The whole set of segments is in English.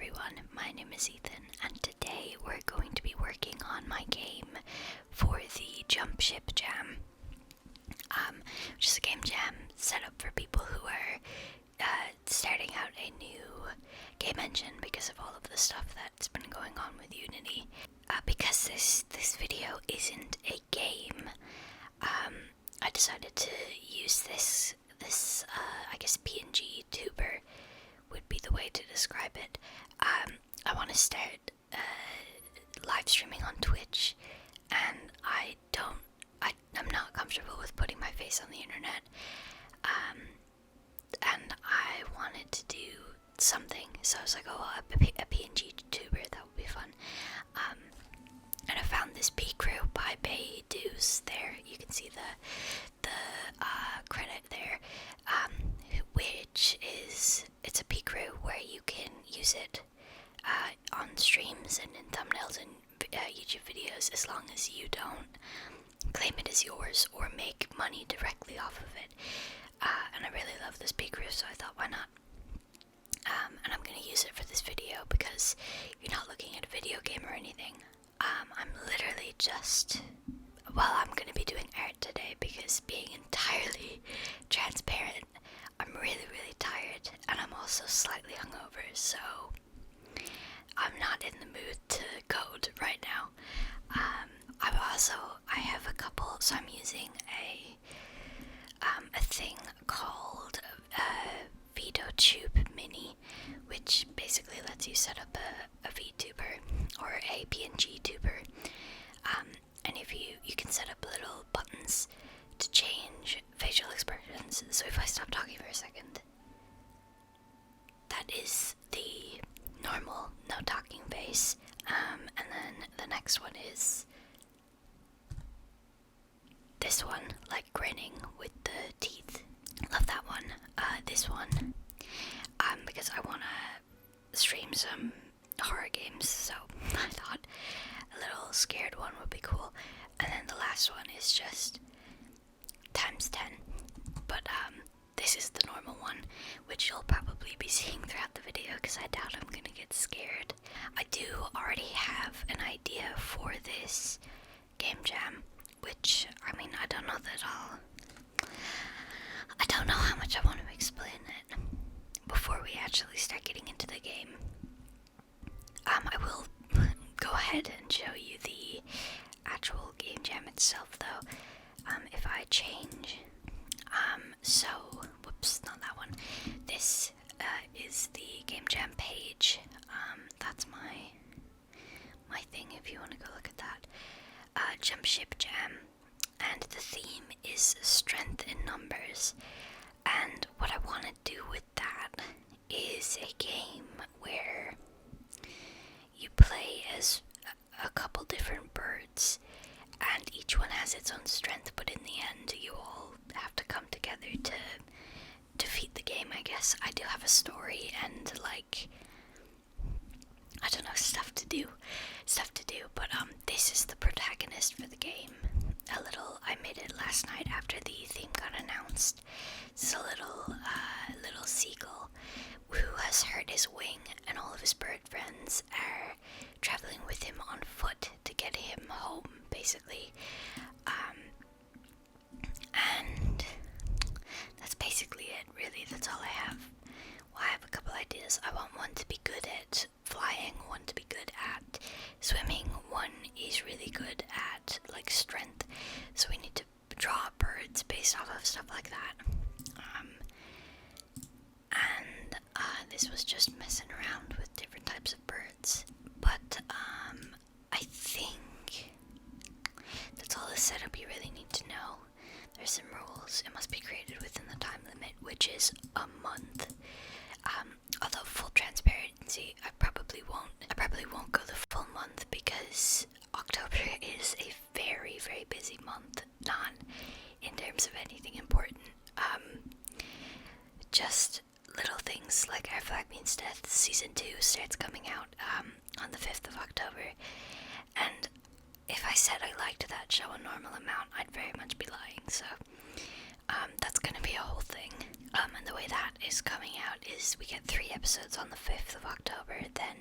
everyone, my name is Ethan, and today we're going to be working on my game for the Jump Ship Jam, which is a game jam set up for people who are starting out a new game engine because of all of the stuff that's been going on with Unity. Because this video isn't a game, I decided to use this I guess PNG tuber would be the way to describe it. I want to start live streaming on Twitch, and I'm not comfortable with putting my face on the internet, and I wanted to do something, so I was like, oh, a PNG tuber, that would be fun. And I found this P Crew by Bay Deuce there. You can see the credit there, which is, it's a P Crew where you can use it on streams and in thumbnails and YouTube videos as long as you don't claim it as yours or make money directly off of it. And I really love this P Crew, so I thought, why not? And I'm going to use it for this video because you're not looking at a video game or anything. I'm literally I'm going to be doing art today because, being entirely transparent, I'm really tired, and I'm also slightly hungover, so I'm not in the mood to code right now. I have a couple, so I'm using a thing called VideoTube Mini, which basically lets you set up a VTuber or a PNG tuber, and if you can set up little buttons to change facial expressions. So if I stop talking for a second, that is the normal no talking face, and then the next one is this one, like grinning with the teeth. Love that one. This one, because I want to stream some horror games, so I thought a little scared one would be cool. And then the last one is just times 10, but this is the normal one, which you'll probably be seeing throughout the video because I doubt I'm gonna get scared. I do already have an idea for this game jam, which, I mean, I don't know how much I want to explain it before we actually start getting into the game. I will go ahead and show you the actual game jam itself, though. If I change, whoops, not that one. This is the game jam page. That's my thing if you want to go look at that. Jump Ship Jam, and the theme is strength in numbers. And what I want to do with that is a game where you play as a couple different birds, and each one has its own strength, but in the end you all have to come together to defeat the game, I guess. I do have a story and, like, I don't know, stuff to do, but this is the protagonist for the game. I made it last night after the theme got announced. It's a little seagull who has hurt his wing, and all of his bird friends are traveling with him on foot to get him home, basically. And that's basically it, really. That's all I have. Well, I have a couple ideas. I want one to be good at flying, one to be good at swimming, one is really good at, like, strength. So we need to draw birds based off of stuff like that. This was just messing around with different types of birds. But I think that's all the setup you really need to know. There's some rules. It must be created within the time limit, which is a month. Although, full transparency, I probably won't go the full month because October is a very busy month. Not in terms of anything important. Just little things like Our Flag Means Death Season 2 starts coming out on the 5th of October, and if I said I liked that show a normal amount, I'd very much be lying, so that's gonna be a whole thing. And the way that is coming out is we get 3 episodes on the 5th of October, then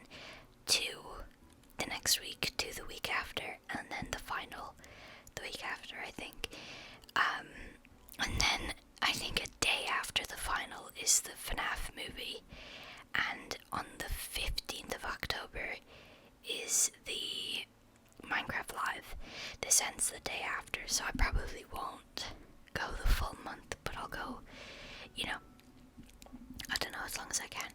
2 the next week, 2 the week after, and then the final the week after, I think. And then I think a day after the final is the FNAF movie, and on the 15th of October is the Minecraft Live. This ends the day after, so I probably won't go the full month, but I'll go, I don't know, as long as I can.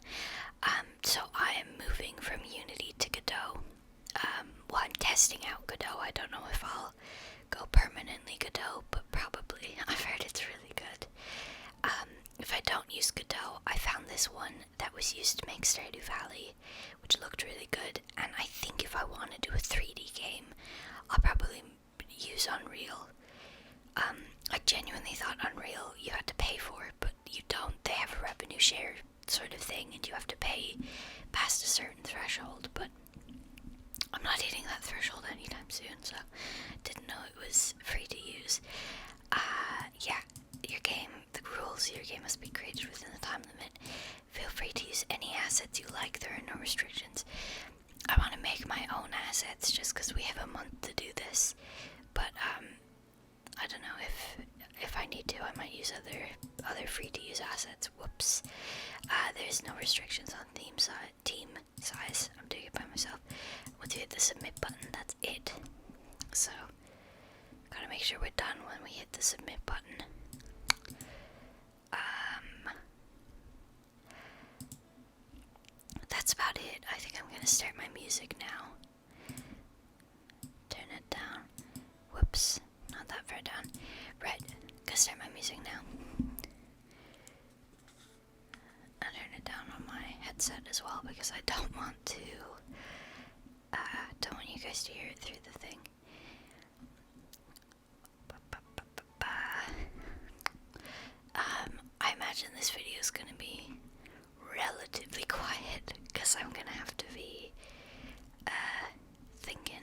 So I am moving from Unity to Godot. Well, I'm testing out Godot. I don't know if I'll go permanently Godot, but probably. I've heard it's really good. If I don't use Godot, I found this one that was used to make Stardew Valley, which looked really good, and I think if I want to do a 3D game, I'll probably use Unreal. I genuinely thought Unreal you had to pay for, but you don't. They have a revenue share sort of thing, and you have to pay past a certain threshold, but I'm not hitting that threshold anytime soon, so didn't know it was free to use. Yeah, the rules, your game must be created within the time limit. Feel free to use any assets you like, there are no restrictions. I want to make my own assets just because we have a month to do this, but I don't know, if I need to, I might use other free to use assets. Whoops. There's no restrictions on team size. I'm doing it by myself. Once you hit the submit button, that's it. So, gotta make sure we're done when we hit the submit button. That's about it. I think I'm gonna start my music now. Turn it down. Whoops, not that far down. Right, gonna start my music now. I'll turn it down on my headset as well because I don't want you guys to hear it through the thing. I imagine this video is gonna be relatively quiet because I'm gonna have to be thinking.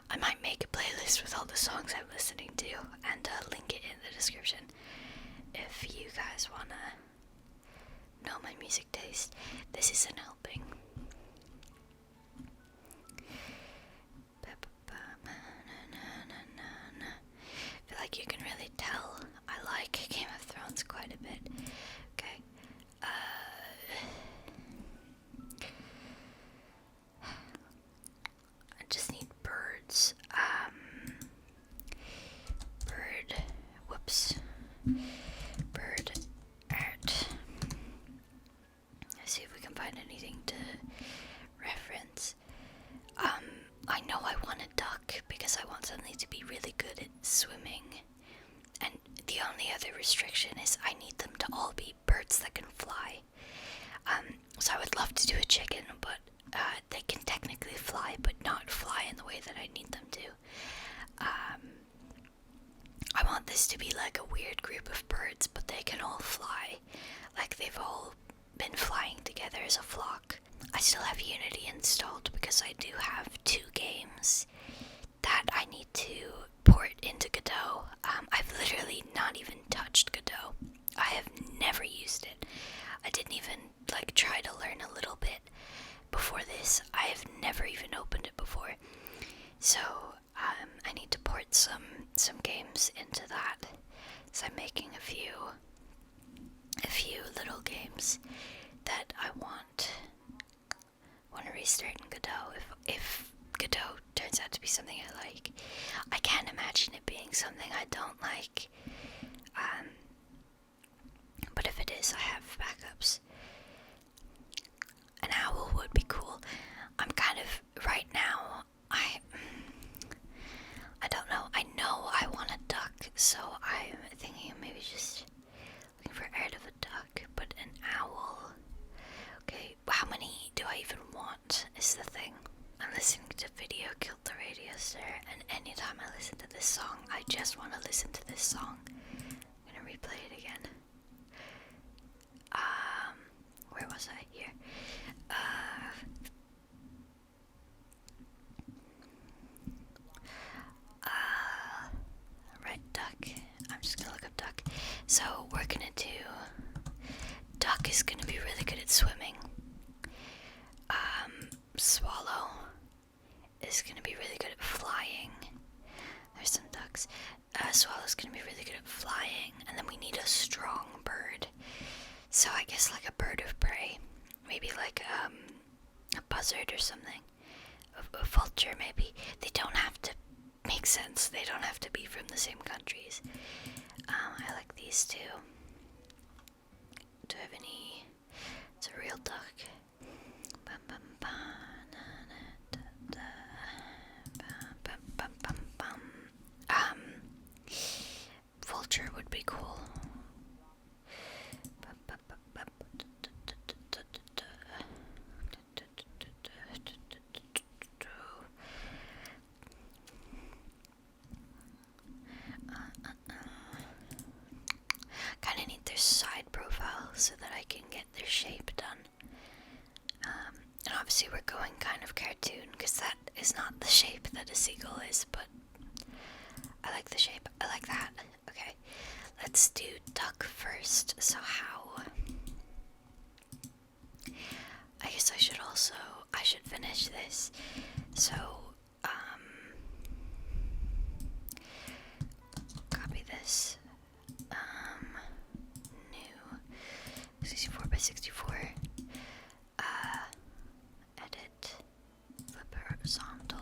I might make a playlist with all the songs I'm listening to and link it in the description if you guys wanna know my music taste. This isn't helping. I feel like you can really tell I like Game of Thrones quite a bit. Okay. I just need birds. Bird art. Let's see if we can find anything to reference. I know I want a duck because I want something to be really good at swimming. And the only other restriction is I need them to all be birds that can fly. So I would love to do a chicken, but they can technically fly, but not fly in the way that I need them to. I want this to be like a weird group of birds, but they can all fly. Like they've all been flying together as a flock. I still have Unity installed because I do have 2 games that I need to port into Godot. I've literally not even touched Godot. I have never used it. I didn't even try to learn a little bit before this. I have never even opened it before. So I need to port some games into that. So I'm making a few little games that I want to restart in Godot if Godot turns out to be something I like. I can't imagine it being something I don't like. But if it is, I have backups. An owl would be cool. I'm kind of, right now, I don't know. I know I want a duck, so I'm thinking of maybe just looking for art of a duck, but an owl. Okay, how many do I even want is the thing. I'm listening to Video Killed the Radio Star, and anytime I listen to this song, I just want to listen to this song. I'm gonna replay it again. Where was I? Here. Red duck. So we're gonna do, duck is gonna be really good at swimming. Swallow is gonna be really good at flying. There's some ducks. Swallow's gonna be really good at flying, and then we need a strong bird. So I guess like a bird of prey, maybe like a buzzard or something, a vulture maybe. They don't have to make sense. They don't have to be from the same countries. I like these two. Do I have any? It's a real duck. Bum, bum, bum, na, na, da, da, bum, bum, bum, bum. Vulture would be cool. Kind of need their side profile so that I can get their shape done. And obviously we're going kind of cartoon because that is not the shape that a seagull is, but I like the shape. I like that. Okay, let's do duck first. So how? I guess I should finish this. So, copy this. New 64 by 64. Edit. Flip horizontal.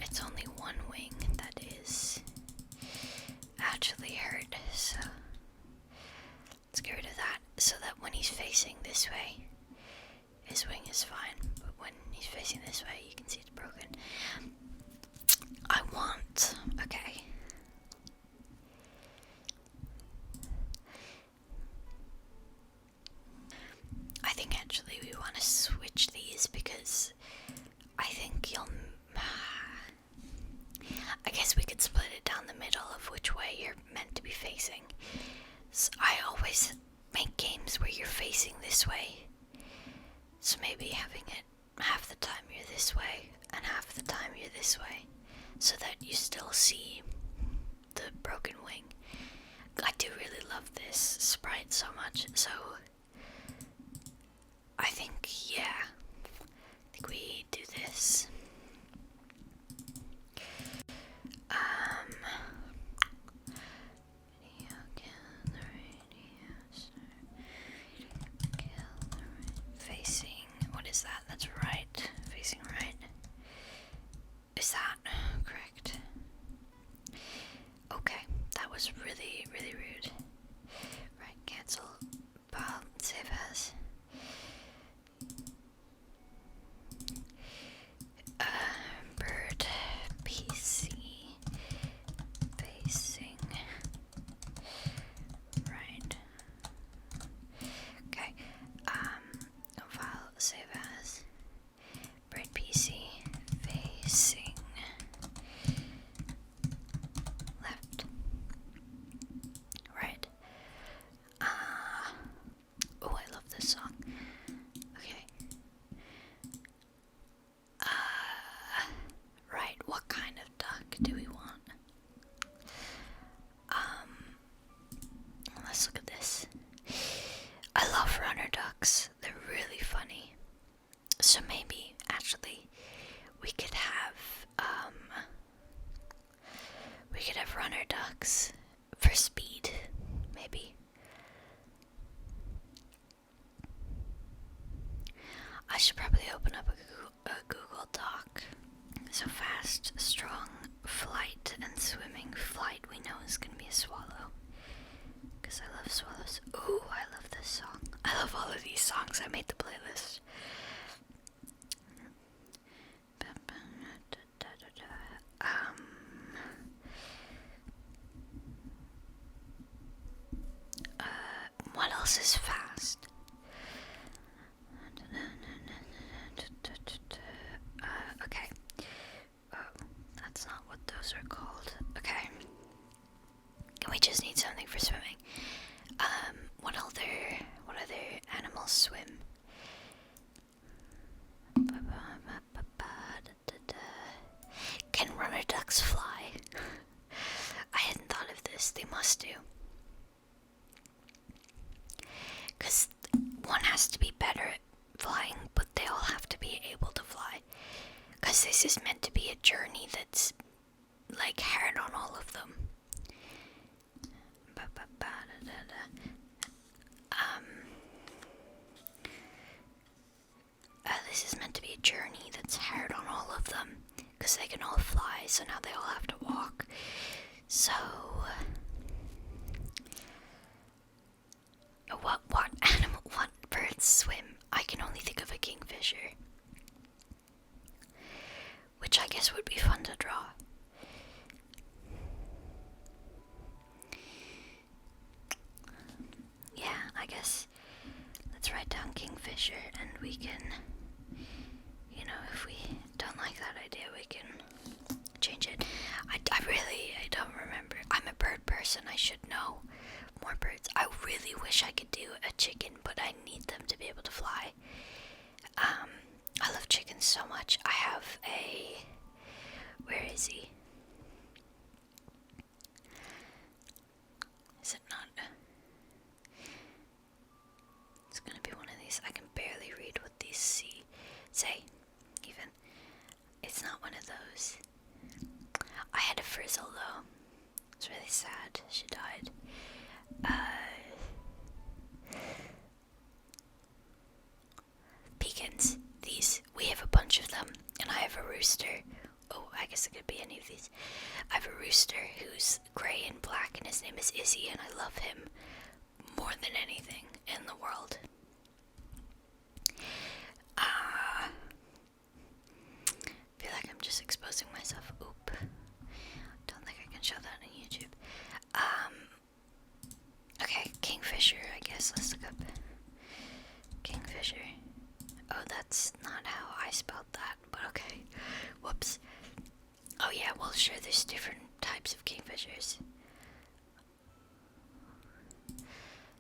It's only one wing that is actually hurt, so let's get rid of that so that when he's facing this way, his wing is fine, but when he's facing this way, you can see it's broken. Okay. I think actually we want to switch these because I think I guess we could split it down the middle of which way you're meant to be facing. So I always make games where you're facing this way. So maybe having it half the time you're this way and half the time you're this way, so that you still see the broken wing. I do really love this sprite so much, so I think we do this. Facing, what is that? That's right. Facing right. Is that correct? Okay, that was really, really rude. Right, cancel. Save as. Bird PC facing right. Okay. File save as. Bird PC facing left. Right. Oh, I love this song. Okay. Right, what kind of duck do we want? Let's look at this. I love runner ducks. They're really funny. So maybe, actually, we could have runner ducks for speed, maybe. I should probably open up a Google Doc. So fast, strong, flight, and swimming. Flight we know is gonna be a swallow, because I love swallows. Ooh, I love this song. I love all of these songs. I made the playlist. What else is fast? Okay. Oh, that's not what those are called. Okay. We just need something for swimming. What other animals swim? Can runner ducks fly? I hadn't thought of this. They must do. Because one has to be better at flying, but they all have to be able to fly. Because this is meant to be a journey that's like hard on all of them. This is meant to be a journey that's hard on all of them, because they can all fly, so now they all have to walk. So, what birds swim? I can only think of a kingfisher, which I guess would be fun to draw. Yeah, I guess let's write down kingfisher, and we can, if we don't like that idea, we can change it. I don't remember. I'm a bird person. I should know more birds. I really wish I could do a chicken, but I need them to be able to fly. I love chickens so much. I have where is he? Is it not? It's gonna be one of these. I can barely read what these say, even. It's not one of those. I had a frizzle though. It's really sad. She died. Pecans. These. We have a bunch of them. And I have a rooster. Oh, I guess it could be any of these. I have a rooster who's gray and black, and his name is Izzy, and I love him more than anything in the world. I feel like I'm just exposing myself. Oop. Don't think I can show that on YouTube. Okay, kingfisher, I guess. Let's look up kingfisher. Oh, that's not how I spelled that, but okay. Whoops. Oh yeah, well sure, there's different types of kingfishers.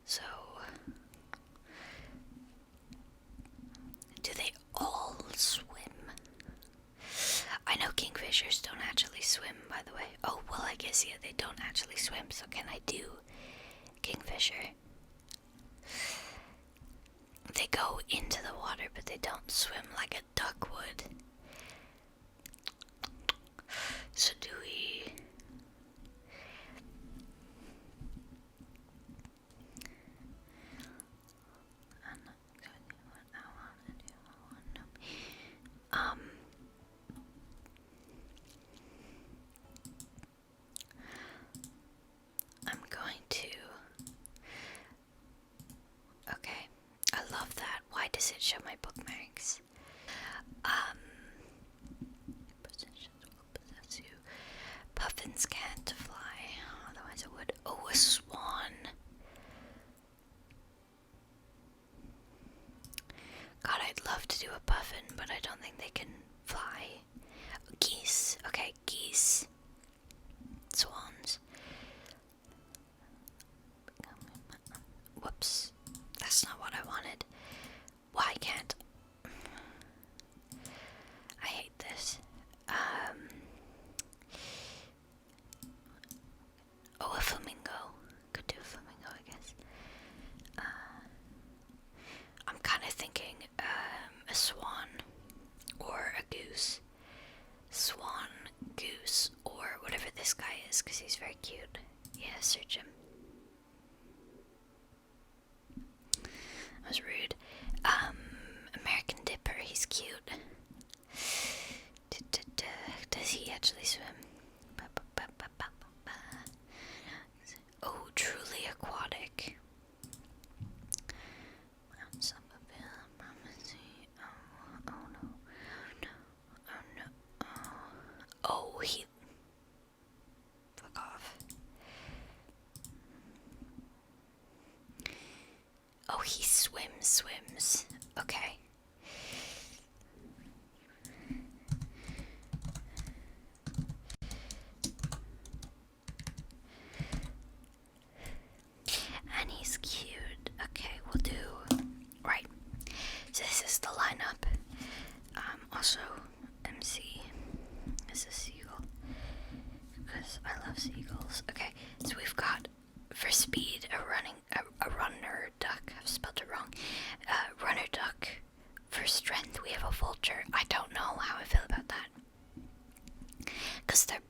So, do they all swim? I know kingfishers don't actually swim, by the way. Oh, well I guess, yeah, they don't actually swim, so can I do kingfisher? They go into the water, but they don't swim like a duck would. So do we... I'm going to... Okay, I love that. Why does it show my bookmarks? Possessions will possess you. Puffins can't fly, otherwise it would. Oh, a swan. God, I'd love to do a puffin, but I don't think they can fly. Geese. Okay, geese. Swans. Whoops. That's not what I wanted. Why can't... I hate this. Oh, a flamingo. Could do a flamingo, I guess. I'm kind of thinking a swan or a goose. Swan, goose, or whatever this guy is, because he's very cute. Yeah, search him. That was rude. American Dipper, he's cute. Does he actually swim? Oh, truly aquatic. Oh no. Oh, he... Fuck off. Oh, he swims. Okay. And he's cute. Okay, we'll do... Right. So this is the lineup. Also, MC is a seagull. Because I love seagulls. Okay, so we've got because they're,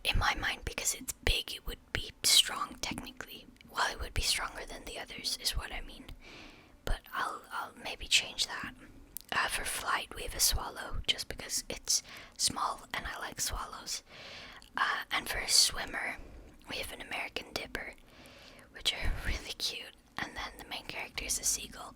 in my mind, because it's big, it would be strong technically. Well, it would be stronger than the others, is what I mean. But I'll maybe change that. For flight, we have a swallow, just because it's small and I like swallows. And for a swimmer, we have an American dipper, which are really cute. And then the main character is a seagull.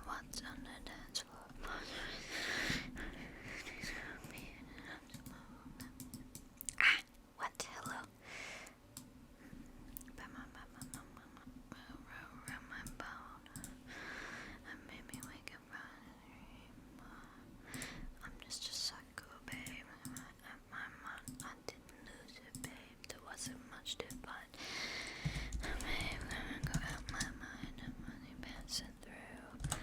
What's on the dance floor? What? Hello. I'm just a psycho, babe. I didn't lose it, babe. There wasn't much to find. Babe, gonna go out my mind. I'm only passing through.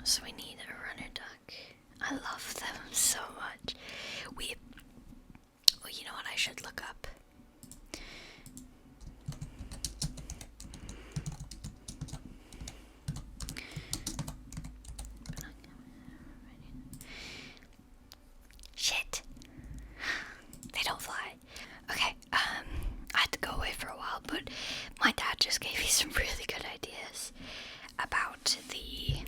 So we need a runner duck. I love them so much. Well, you know what I should look up? Shit. They don't fly. Okay, I had to go away for a while, but my dad just gave me some really good ideas about the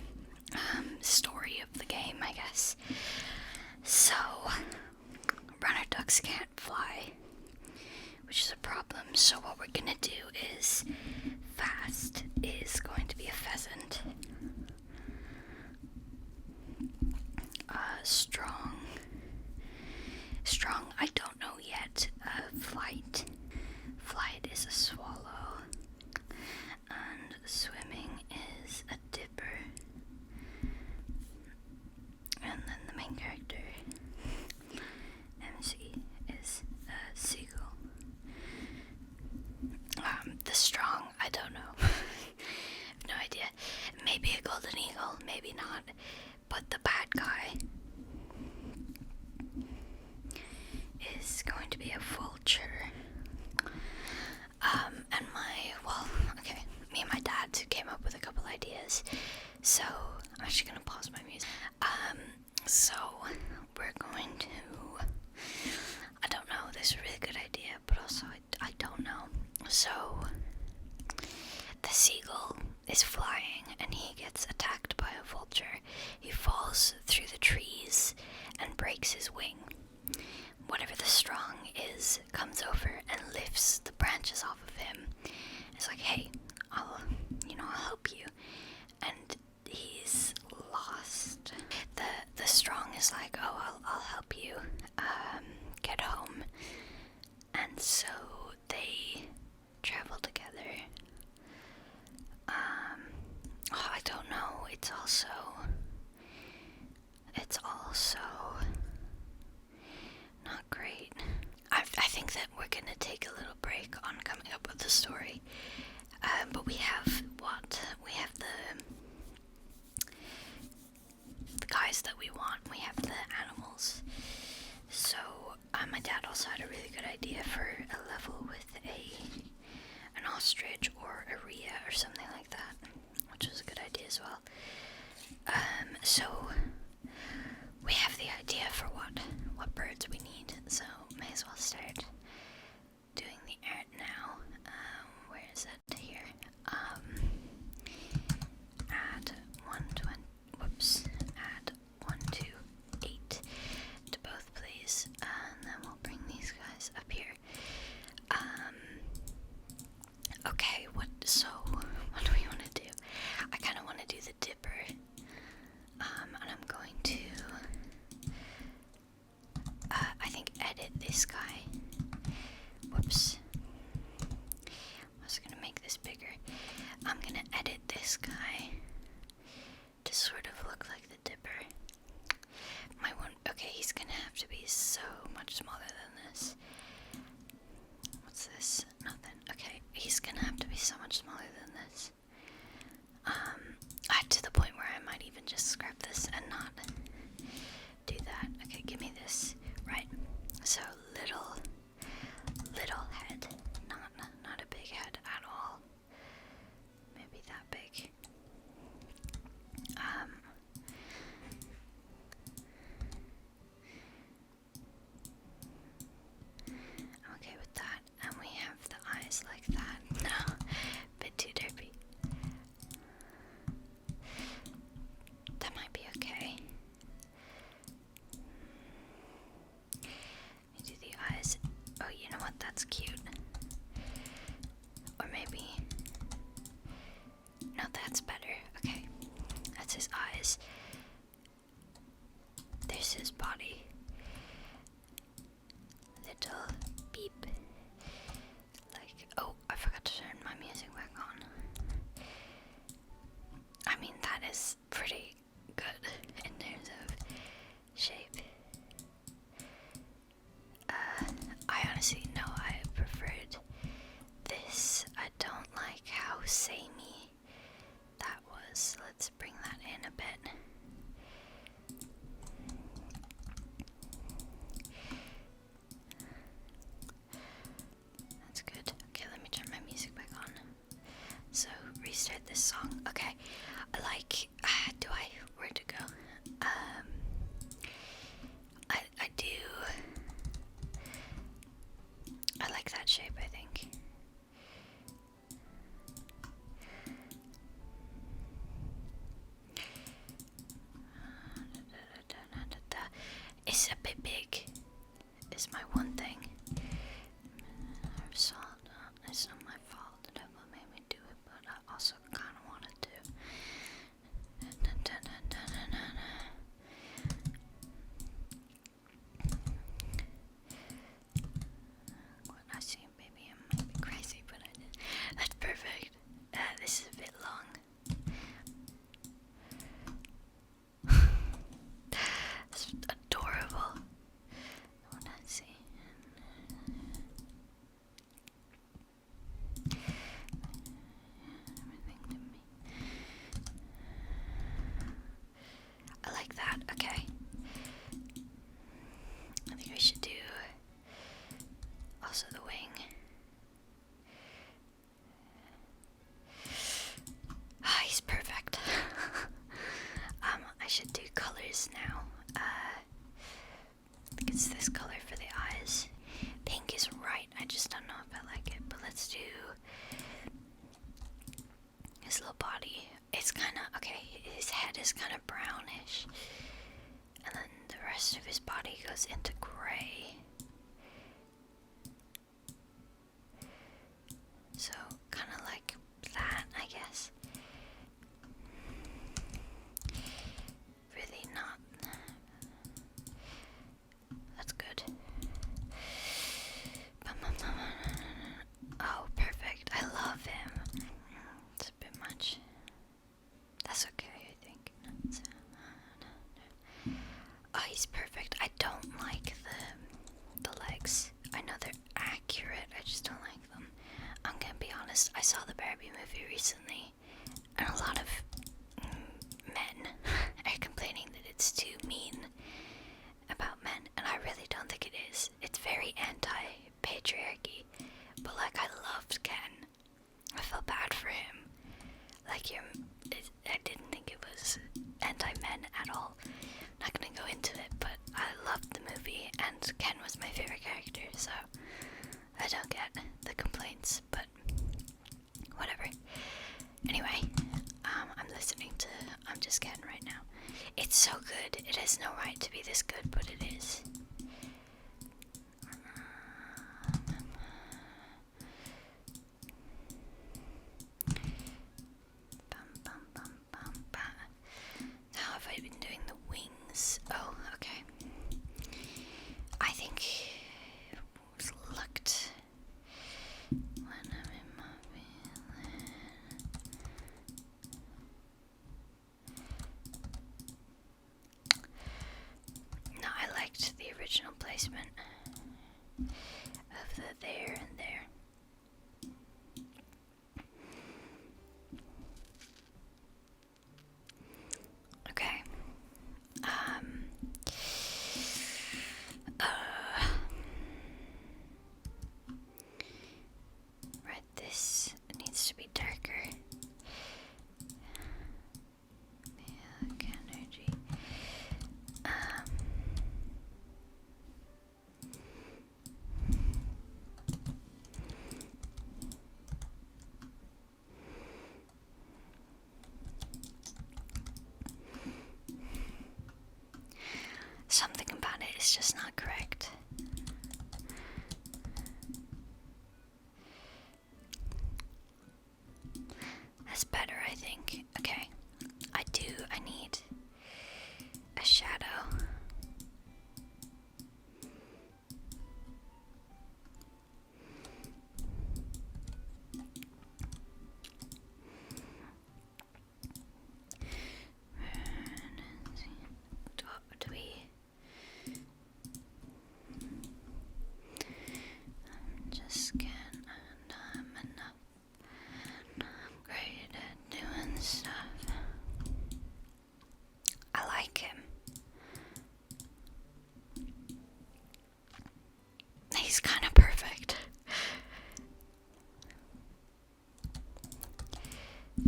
story of the game, I guess. So, runner ducks can't fly, which is a problem. So what we're gonna do is, fast is going to be a pheasant. Strong, I don't know yet. Flight is a swallow, and swimming is a dipper. And then the main character, MC, is a seagull. The strong, I don't know. I have no idea. Maybe a golden eagle, maybe not. But the bad guy is going to be a vulture. Me and my dad came up with a couple ideas. So, I'm actually gonna pause my music. So, we're going to, I don't know, this is a really good idea, but also I don't know. So, the seagull is flying and he gets attacked by a vulture. He falls through the trees and breaks his wing. Whatever the strong is comes over and lifts the branches off of him. It's like, hey, I'll help you. And he's lost. The strong is like, oh, I'll help you get home. And so they travel together. I don't know. It's also not great. I think that we're gonna take a little break on coming up with the story. But we have the guys that we want. We have the animals. So my dad also had a really good idea for a level with an ostrich or a rhea or something like that, which was a good idea as well. So we have the idea for what birds we need. So may as well start doing the art now. Where is it? Here. Add 120. Whoops. Add 128 to both, please. And then we'll bring these guys up here. Okay. What do we want to do? I kind of want to do the dipper. And I'm going to. I think edit this guy. Whoops. I was gonna make this bigger. I'm gonna edit this guy to sort of look like the dipper. Okay, he's gonna have to be so much smaller than this. What's this? Nothing. Okay, he's gonna have to be so much smaller than this. To the point where I might even just scrap this and not do that. Okay, give me this. Right. So little head, not a big head at all. samey that was. Let's bring that in a bit. That's good. Okay, let me turn my music back on. So, restart this song. Okay, I like, where to go? I do, I like that shape, I think. It's a bit big, is my one thing. It's not my fault that what made me do it, but I also kind of wanted to. What I see, maybe I might be crazy, but I did. That's perfect. This is a bit long. That's adorable. What I see. Everything to me. I like that. Okay. I think we should do also the wing. Ah, he's perfect. I should do colors now. I think it's this color for the eyes. Pink is right. I just don't know if I like it. But let's do his little body. It's kind of okay. His head is kind of brownish, and then the rest of his body goes into gray. So kind of like that, I guess. Really not. That's good. Oh, perfect. I love him. It's a bit much. That's okay, I think. Oh, he's perfect. I don't like the legs. I know they're accurate. I just don't like them. I'm gonna be honest. I saw the Barbie movie recently, and a lot of men are complaining that it's too mean about men, and I really don't think it is. It's very anti-patriarchy, but like I loved Ken. I felt bad for him. Like I didn't think it was anti-men at all. I'm not gonna go into it, but I loved the movie, and Ken was my favorite character, so I don't get the complaints, but whatever. Anyway, I'm listening to I'm Just Ken right now. It's so good. It has no right to be this good, but it is. How have I been doing the wings? Oh, okay. I think it looked when I'm in my feeling. No, I liked the original placement of the there and there. Okay. Right, this needs to be darker. Yeah, energy. Something about it is just not correct. That's better, I think. Okay. I need a shadow. Do we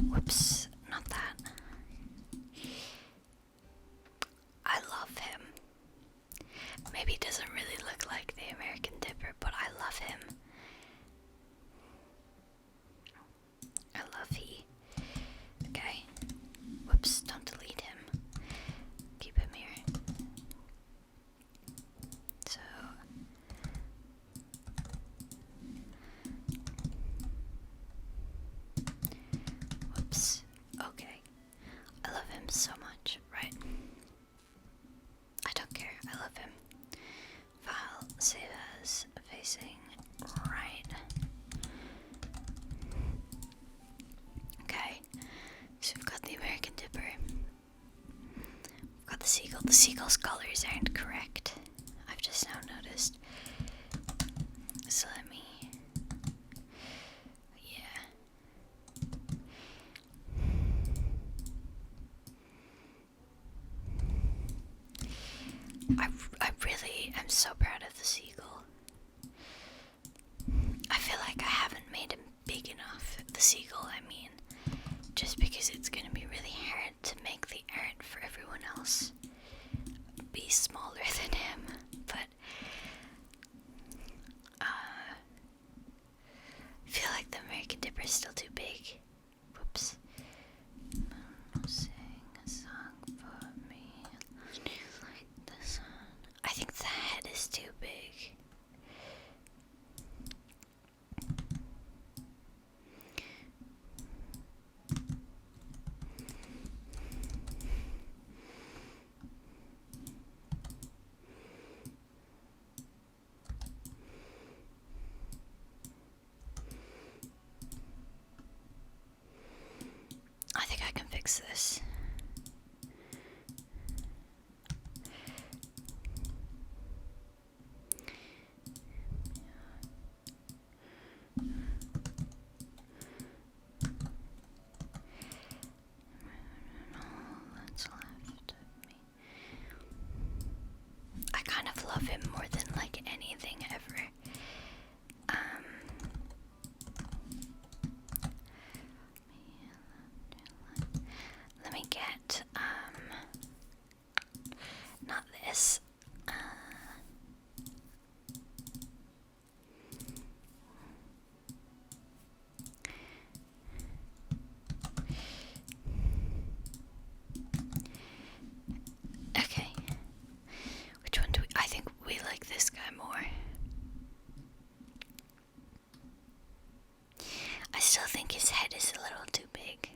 Whoops, not that. I love him. Maybe he doesn't really look like the American Dipper, but I love him. I love he. Okay. Whoops, don't delete him. Keep him here. So. Whoops. Okay. I love him so much, right? I don't care. I love him. File, save as, facing right. Okay. So we've got the American Dipper. We've got the seagull. The seagull's colors aren't correct. I've just now noticed. So let me. Yeah. I really am so proud of the seagull. I feel like I haven't made him big enough. The seagull, I mean. Just because it's gonna be really hard to make the art for everyone else be smaller than him. But I feel like the American Dipper is still too big. Whoops. Sing a song for me. Like the sun. I think the head is too big. I think I can fix this. That's left of me. I kind of love him more than like anything ever. Let me get not this. Okay. Which one do we? I think we like this guy more. I still think his head is a little too big.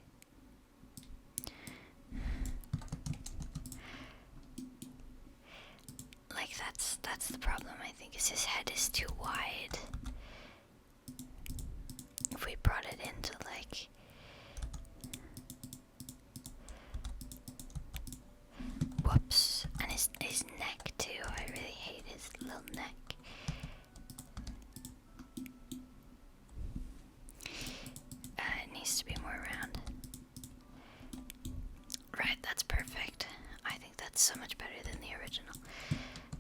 Like that's the problem, I think, is his head is too wide. If we brought it into like whoops, and his neck too. I really hate his little neck. It needs to be more round. Right, that's perfect. I think that's so much better than the original.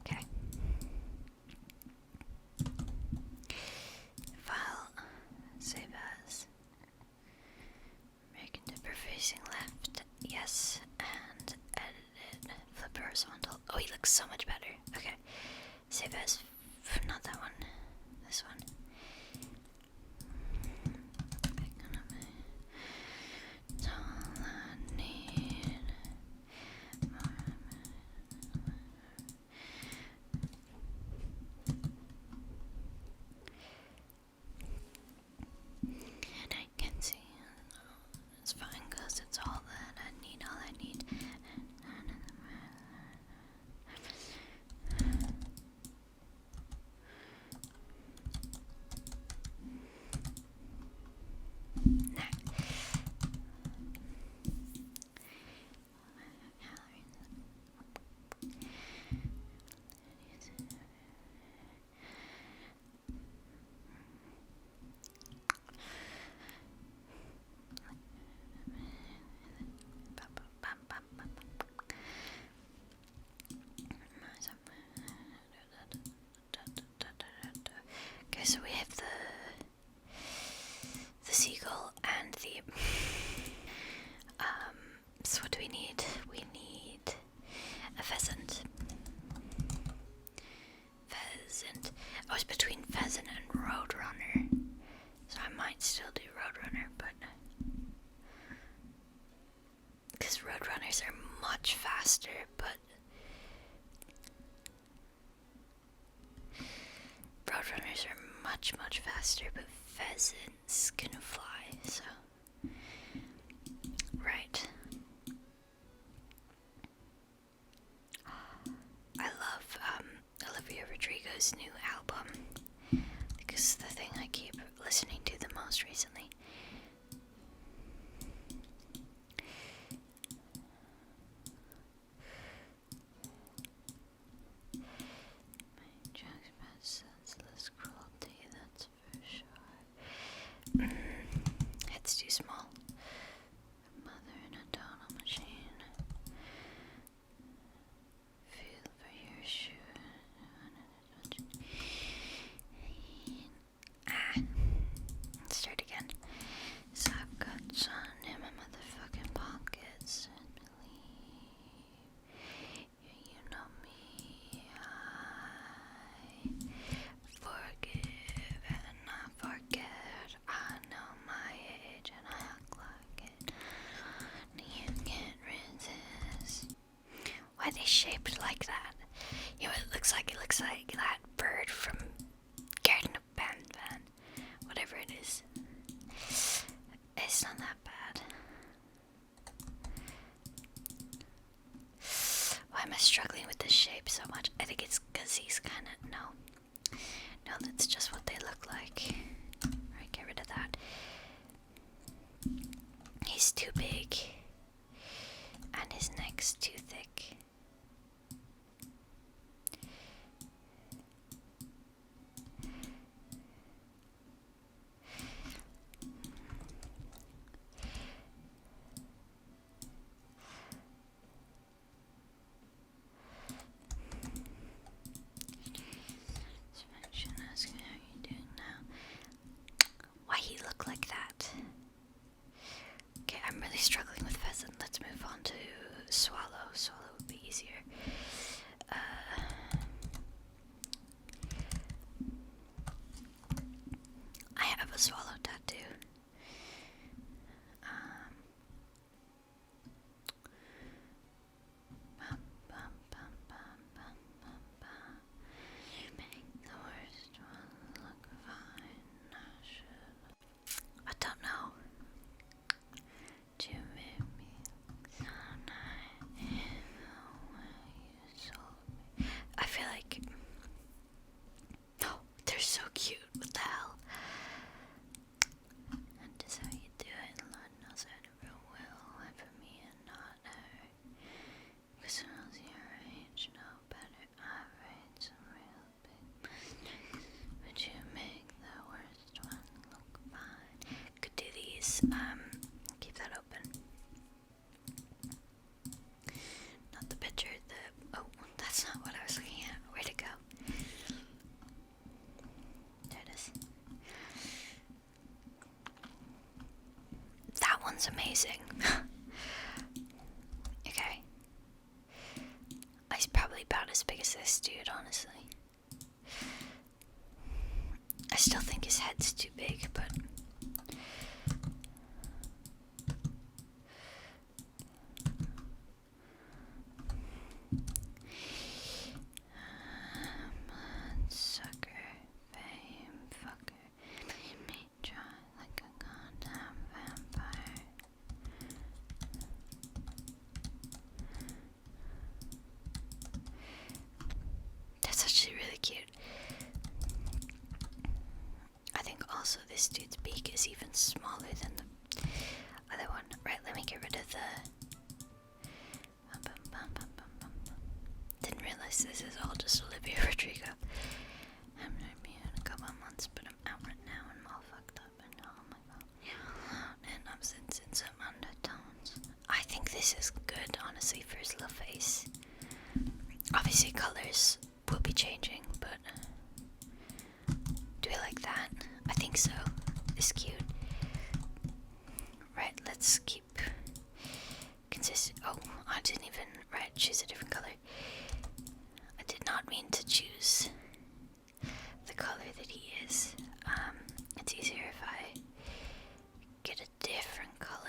Okay. File, save as. American Dipper facing left, yes, and edit, flip horizontal. Oh, he looks so much better. Okay, save as, not that one, this one. That's all I need. And I can see it's fine because it's all that I need, all I need. much faster, but roadrunners are much, much faster, but pheasants can fly, so. Right. I love Olivia Rodrigo's new album, because it's the thing I keep listening to the most recently. Senseless cruelty, that's for sure. Head's too small. Mother in a tonal machine. Feel for your shoe. Let's start again. So I've got sun in my motherfucking pockets. And believe you know me. Forgive and not forget. I know my age and I act like it. You can't resist. Why are they shaped like that? You know, it looks like that bird from Garden of Banban. Whatever it is. It's not that bad. Why am I struggling with this shape so much? I think it's because he's kind of... No, that's just what they look like. Alright, get rid of that. He's too big. And his neck's too thick. Asking how you doing now. Why he look like that? Okay, I'm really struggling with pheasant. Let's move on to swallow. Swallow would be easier. I have a swallow tattoo. You make the worst one look fine. I don't know. You made me so nice in the way you sold me. I feel like... Oh, they're so cute. What the hell? And this how you do it. Lord knows I never will. Why for me and not her? Cause who knows your age? No better. I read some real big mistakes. But you make the worst one look fine. Could do these. Keep that open. Not the picture, oh, that's not what I was looking at. Where'd it go? There it is. That one's amazing. Okay. He's probably about as big as this dude, honestly. I still think his head's too big, but... Sucker, fame, fucker, leave me dry like a goddamn vampire. That's actually really cute. I think also this dude's beak is even smaller than the other one. Right, let me get rid of the... Didn't realize this is all just Olivia Rodrigo. I haven't heard me in a couple of months, but I'm out right now and I'm all fucked up and oh my god. And I'm sensing some undertones. I think this is good, honestly, for his little face. Obviously colors will be changing, but do we like that? I think so. It's cute. Right, let's keep consistent. Oh, I didn't even choose a different color. I did not mean to choose the color that he is. It's easier if I get a different color.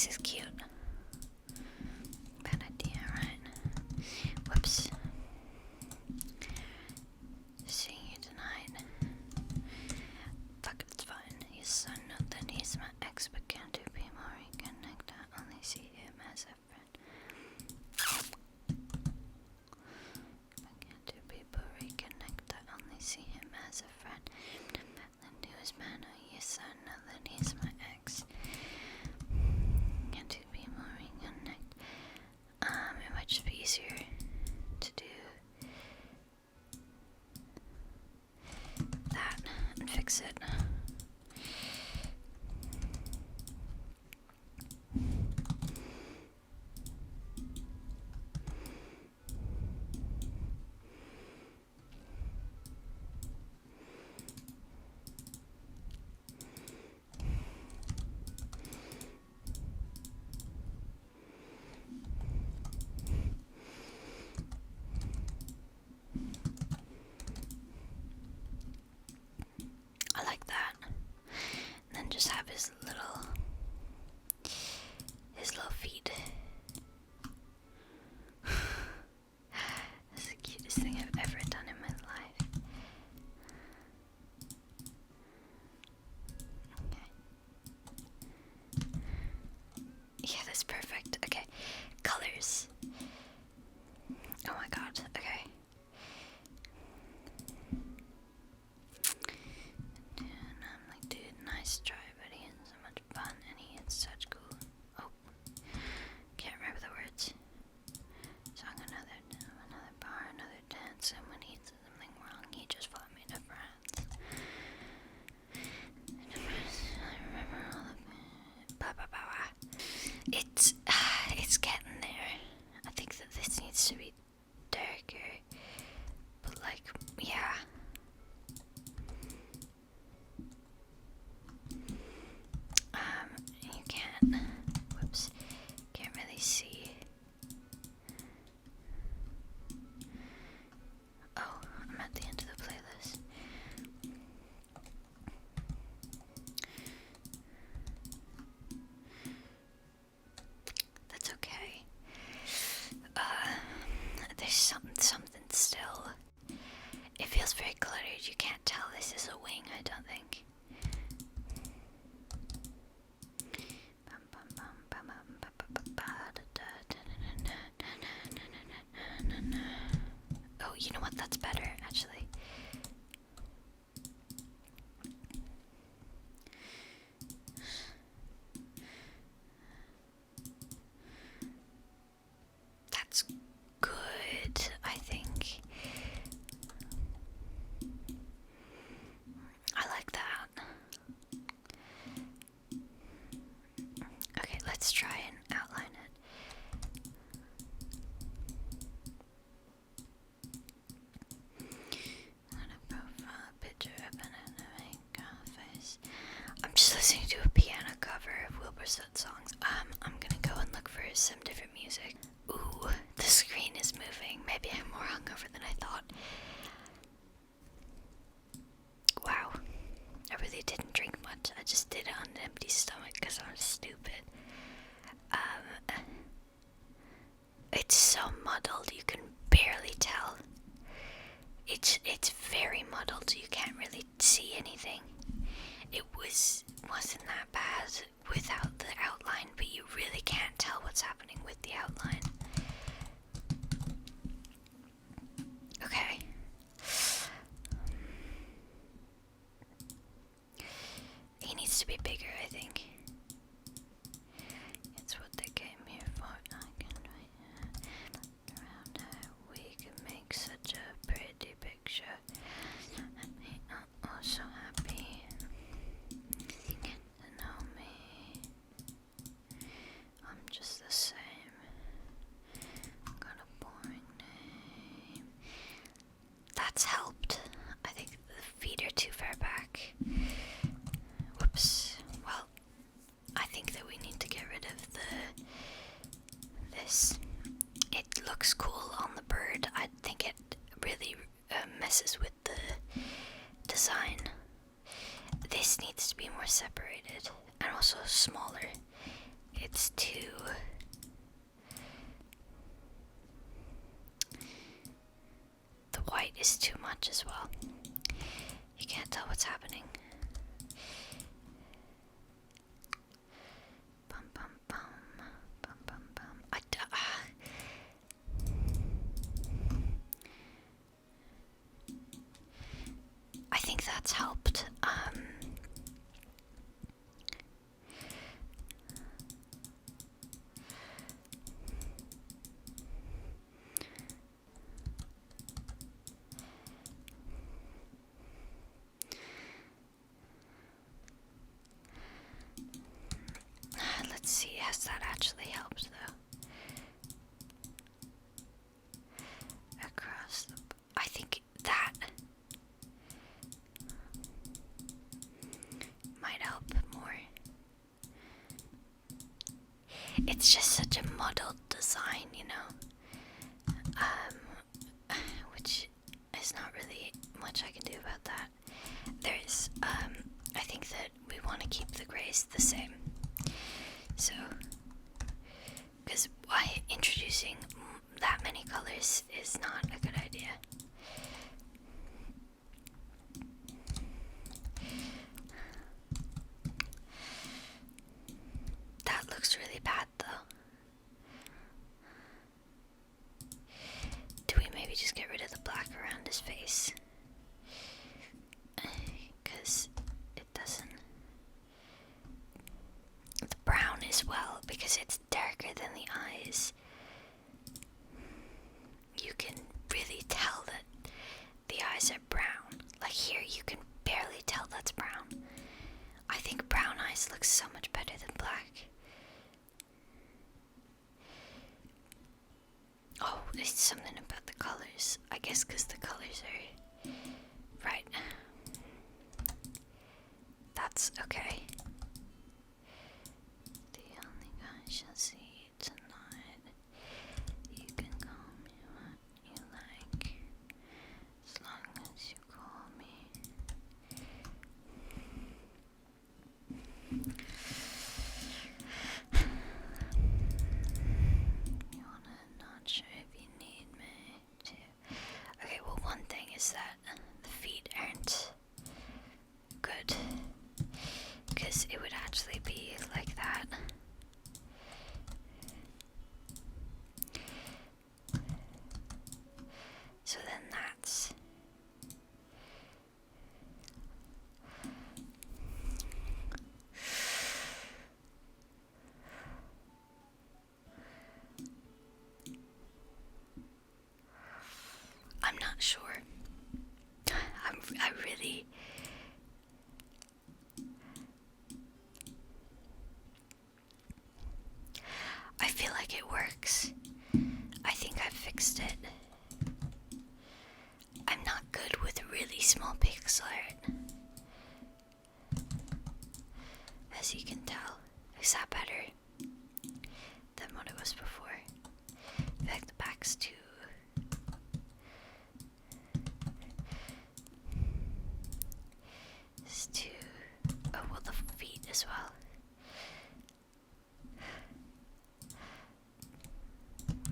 This is cute. Bad idea, right? Whoops. Seeing you tonight. Fuck, it's fine. He's so not that he's my ex, but can't do be more reconnect. I only see him as a friend. But can't do people reconnect. I only see him as a friend. And to his man, oh yes, I know that he's my ex. Can't do be more reconnect. It might just be easier to do that and fix it. I like that. And then just have his little feet. That's the cutest thing I've ever done in my life. Okay. Yeah, that's perfect. Okay. Colors. Oh my god. Okay. And I'm like, dude, nice try, but he had so much fun and he had such cool. Oh. Can't remember the words. Song another bar, another dance, and when he did something wrong, he just fought me to France. I remember all of it. Blah, blah, blah, blah. It's getting there. I think that this needs to be darker, but like, yeah. You can't, whoops, can't really see. Oh, I'm at the end of the playlist. That's okay. There's something still. It feels very cluttered. You can't tell this is a wing, I don't think. Oh, you know what? That's better, actually. That's good, I think. I like that. Okay, let's try and outline it. Profile picture of an anime face. I'm just listening to a piano cover of Wilbur's songs. I'm gonna go and look for some different music. Ooh, the screen is moving. Maybe I'm more hungover than I thought. Wow, I really didn't drink much. I just did it on an empty stomach because I'm stupid. It's so muddled, you can barely tell. It's very muddled, you can't really see anything. It wasn't that bad without the outline, but you really can't tell what's happening with the outline. Okay. He needs to be bigger, I think. it's too... The white is too much as well. You can't tell what's happening. Bum bum bum. Bum bum bum. I think that's helped. Let's see, has that actually helped though? Across the... I think that might help more. It's just such a muddled design, you know? Which is not really much I can do about that. There's, I think that we want to keep the grays the same. So, because why introducing that many colors is not a good idea. That looks really bad though. Do we maybe just get rid of the black around his face? Because it doesn't... The brown as well, because it's darker than the eyes. You can really tell that the eyes are brown. Like here, you can barely tell that's brown. I think brown eyes look so much better than black. Oh, it's something about the colors. I guess because the colors are... Right. That's okay. The only guy shall see tonight. You can call me what you like, as long as you call me. You wanna not sure if you need me to. Okay, well, one thing is that the feet aren't good, because it would actually be like that. So then that's... I'm not sure. I really... I feel like it works. I think I've fixed it. I'm not good with really small pixel art, as you can tell. Is that better than what it was before? I feel like the back's too... It's too... Oh, well, the feet as well.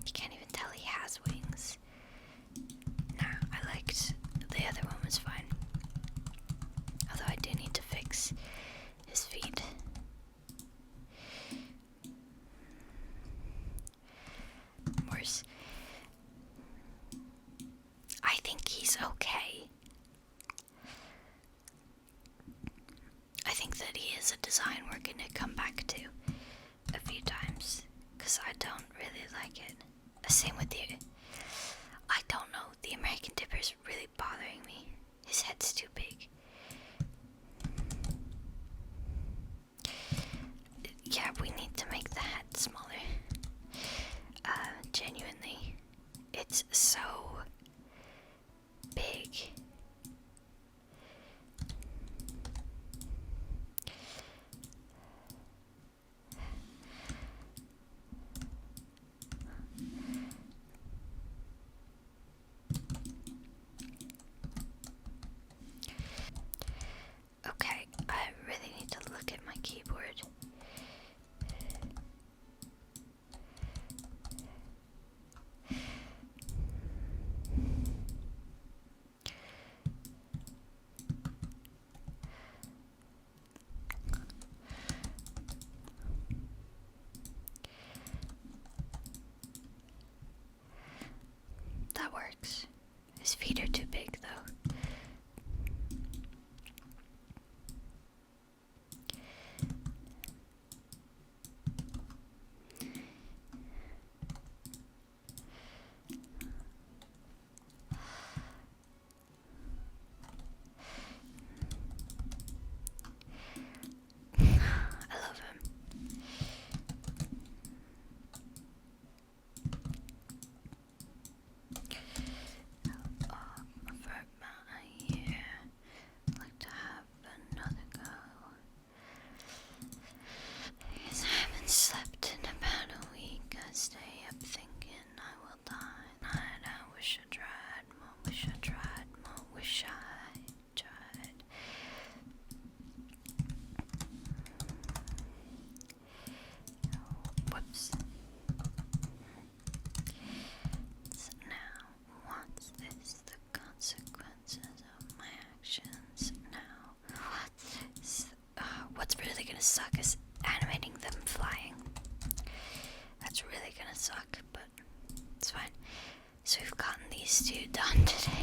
You can't even tell he has wings. Nah, I liked... The other one was fine. Although I do need to fix his feet. Worse. I think he's okay. I think that he is a design we're gonna come back to a few times, because I don't really like it. Same with the... I don't know, the American Dipper's really bothering me. His head's too big. Yeah, we need to make the head smaller. Genuinely. It's so big. Okay, I really need to look at my keyboard. stew done today.